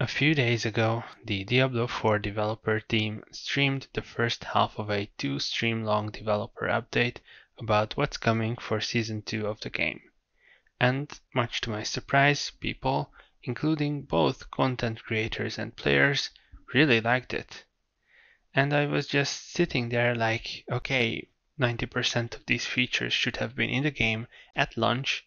A few days ago, the Diablo 4 developer team streamed the first half of a 2-stream-long developer update about what's coming for Season 2 of the game. And, much to my surprise, people, including both content creators and players, really liked it. And I was just sitting there like, okay, 90% of these features should have been in the game at launch.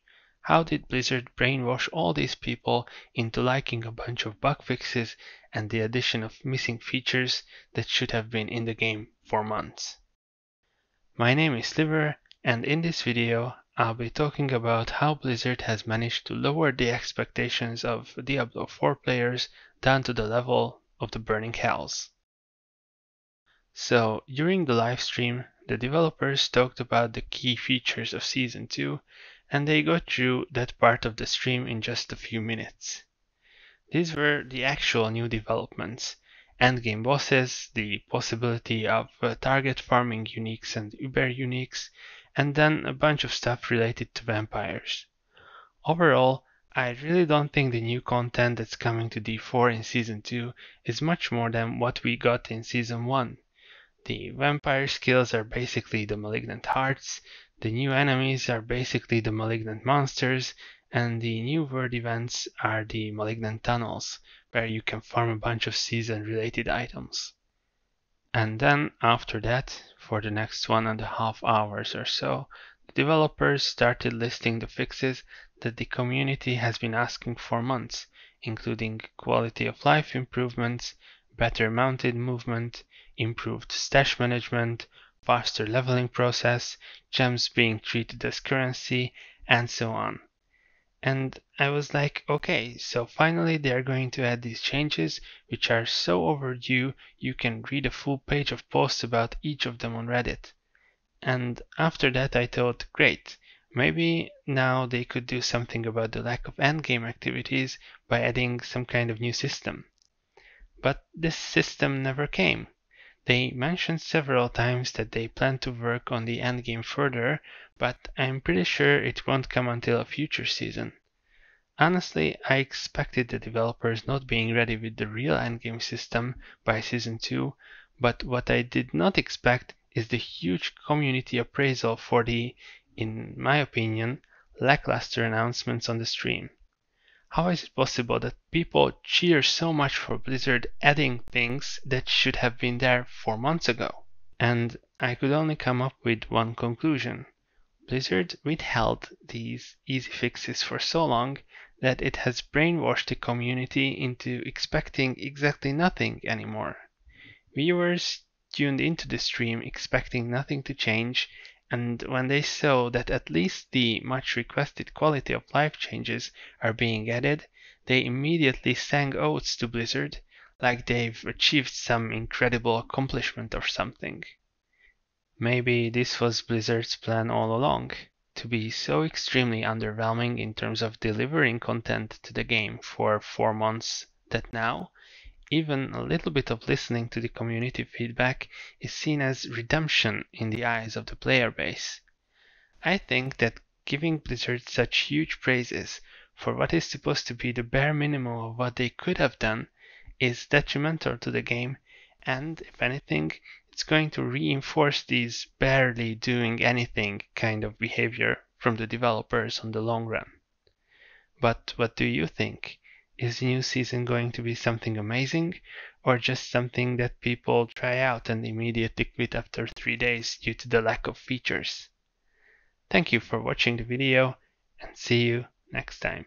How did Blizzard brainwash all these people into liking a bunch of bug fixes and the addition of missing features that should have been in the game for months? My name is Sliver, and in this video I'll be talking about how Blizzard has managed to lower the expectations of Diablo 4 players down to the level of the Burning Hells. So, during the livestream, the developers talked about the key features of Season 2, and they got through that part of the stream in just a few minutes. These were the actual new developments: endgame bosses, the possibility of target farming uniques and uber uniques, and then a bunch of stuff related to vampires. Overall, I really don't think the new content that's coming to D4 in Season 2 is much more than what we got in Season 1. The vampire skills are basically the malignant hearts, the new enemies are basically the malignant monsters, and the new world events are the malignant tunnels, where you can farm a bunch of season-related items. And then, after that, for the next 1.5 hours or so, the developers started listing the fixes that the community has been asking for months, including quality of life improvements, better mounted movement, improved stash management, faster leveling process, gems being treated as currency, and so on. And I was like, okay, so finally they are going to add these changes, which are so overdue you can read a full page of posts about each of them on Reddit. And after that I thought, great, maybe now they could do something about the lack of endgame activities by adding some kind of new system. But this system never came. They mentioned several times that they plan to work on the endgame further, but I'm pretty sure it won't come until a future season. Honestly, I expected the developers not being ready with the real endgame system by Season 2, but what I did not expect is the huge community appraisal for the, in my opinion, lackluster announcements on the stream. How is it possible that people cheer so much for Blizzard adding things that should have been there 4 months ago? And I could only come up with one conclusion. Blizzard withheld these easy fixes for so long that it has brainwashed the community into expecting exactly nothing anymore. Viewers tuned into the stream expecting nothing to change, and when they saw that at least the much requested quality of life changes are being added, they immediately sang odes to Blizzard, like they've achieved some incredible accomplishment or something. Maybe this was Blizzard's plan all along, to be so extremely underwhelming in terms of delivering content to the game for 4 months that now, even a little bit of listening to the community feedback is seen as redemption in the eyes of the player base. I think that giving Blizzard such huge praises for what is supposed to be the bare minimum of what they could have done is detrimental to the game, and if anything, it's going to reinforce these barely doing anything kind of behavior from the developers on the long run. But what do you think? Is the new season going to be something amazing, or just something that people try out and immediately quit after 3 days due to the lack of features? Thank you for watching the video, and see you next time.